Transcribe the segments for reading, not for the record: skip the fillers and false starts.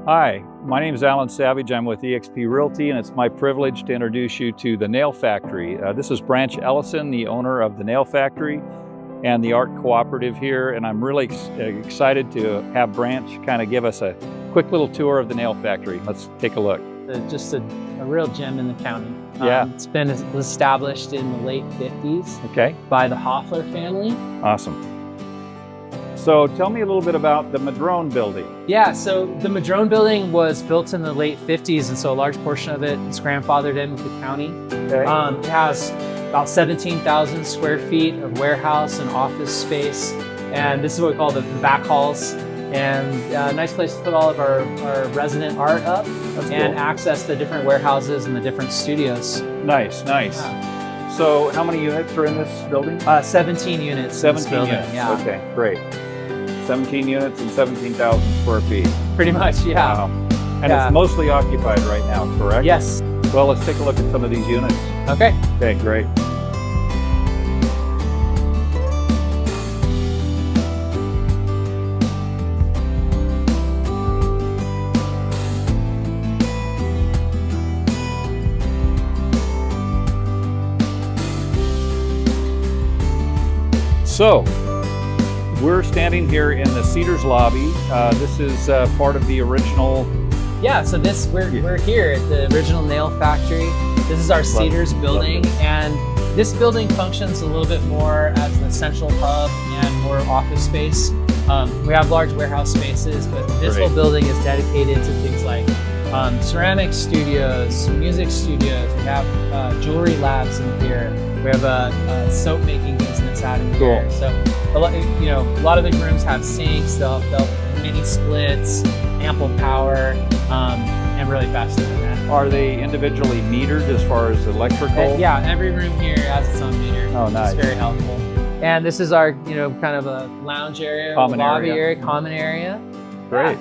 Hi, my name is Alan Savage. I'm with eXp Realty, and it's my privilege to introduce you to the Nail Factory. This is Branch Ellison, the owner of the Nail Factory and the Art Cooperative here, and I'm really excited to have Branch kind of give us a quick little tour of the Nail Factory. Let's take a look. Just a real gem in the county. Yeah. It's been established in the late 50s Okay. by the Hoffler family. Awesome. So tell me a little bit about the Madrone Building. Yeah, so the Madrone Building was built in the late 50s, and so a large portion of it is grandfathered in with the county. Okay. It has about 17,000 square feet of warehouse and office space, and this is what we call the back halls. And a nice place to put all of our resident art up. That's and cool. access the different warehouses and the different studios. Nice, nice. Yeah. So how many units are in this building? 17 units. 17 building, units. yeah. Okay, great. 17 units and 17,000 square feet. Pretty much, yeah. Wow. And Yeah. it's mostly occupied right now, correct? Yes. Well, let's take a look at some of these units. Okay. Okay, great. So, we're standing here in the Cedars lobby. This is part of the original. Yeah, so we're here at the original Nail Factory. This is our Cedars Building, and this building functions a little bit more as an essential hub and more office space. We have large warehouse spaces, but this whole building is dedicated to things like ceramic studios, music studios. We have jewelry labs in here. We have a soap making business out in here. Cool. So a lot of the rooms have sinks. They'll mini splits, ample power, and really fast internet. Are they individually metered as far as electrical? Yeah, every room here has its own meter. Oh, nice. It's very helpful. And this is our, kind of a lounge area, Common lobby area. common area. Great.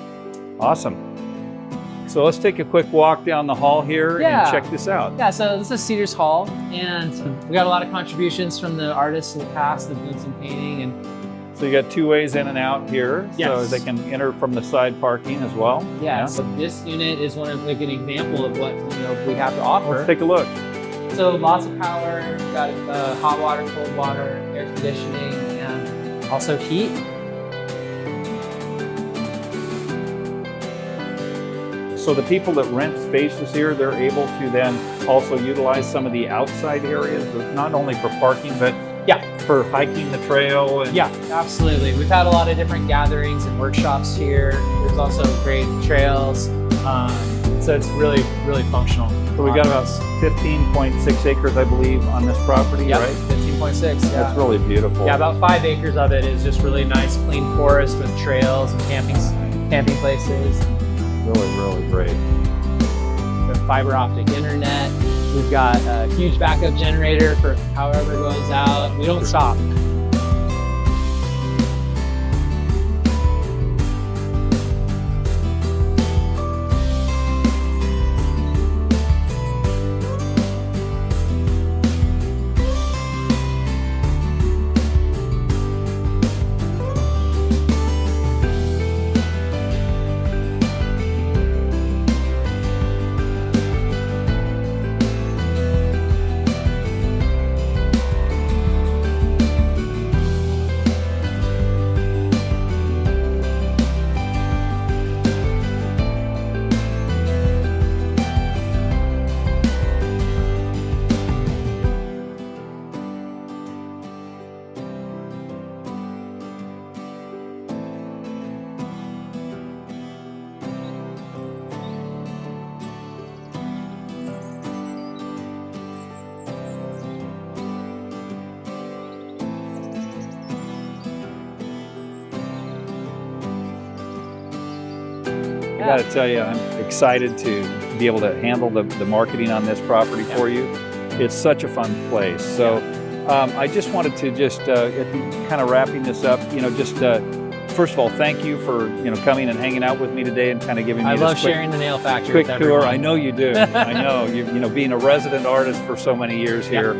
Awesome. So let's take a quick walk down the hall here and check this out. Yeah, so this is Cedars Hall, and we got a lot of contributions from the artists in the past that have done some painting. And So you got two ways in and out here, so Yes. they can enter from the side parking as well. yeah, so this unit is an example of what we have to offer. Let's take a look. So lots of power, we've got hot water, cold water, air conditioning, and also heat. So the people that rent spaces here, they're able to then also utilize some of the outside areas, not only for parking, but for hiking the trail. And Yeah, absolutely. We've had a lot of different gatherings and workshops here. There's also great trails. So it's really, really functional. So we got about 15.6 acres, I believe, on this property, Yep, right? 15.6. Yeah. That's really beautiful. Yeah, about 5 acres of it is just really nice, clean forest with trails and camping places. Really, really great. We have fiber optic internet. We've got a huge backup generator for however it goes out. We don't stop. I got to tell you, I'm excited to be able to handle the marketing on this property for you. It's such a fun place. So I just wanted to kind of wrapping this up, first of all, thank you for coming and hanging out with me today and kind of giving me I love sharing the Nail Factory quick with tour. everyone. I know you do. I know being a resident artist for so many years here.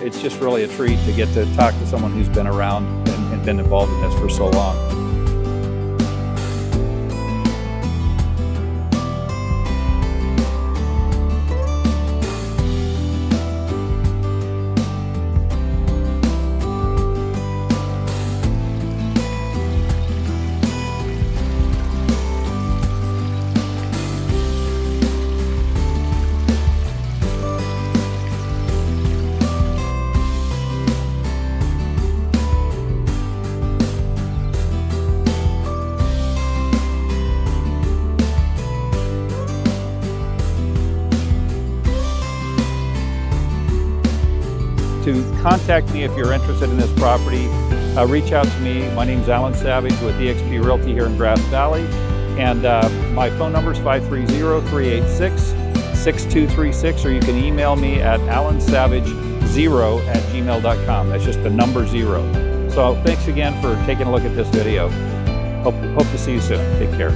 It's just really a treat to get to talk to someone who's been around and been involved in this for so long. contact me if you're interested in this property. Reach out to me. My name's Alan Savage with eXp Realty here in Grass Valley. And my phone number is 530-386-6236, or you can email me at alansavage0@gmail.com. That's just the number 0. So thanks again for taking a look at this video. Hope to see you soon. Take care.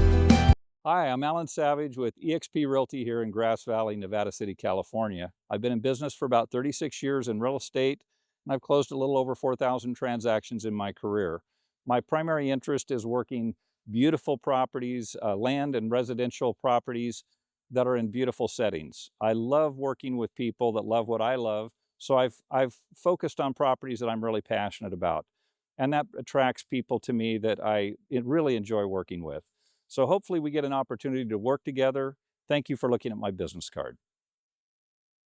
Hi, I'm Alan Savage with eXp Realty here in Grass Valley, Nevada City, California. I've been in business for about 36 years in real estate, and I've closed a little over 4,000 transactions in my career. My primary interest is working beautiful properties, land and residential properties that are in beautiful settings. I love working with people that love what I love, so I've focused on properties that I'm really passionate about. And that attracts people to me that I really enjoy working with. So hopefully we get an opportunity to work together. Thank you for looking at my business card.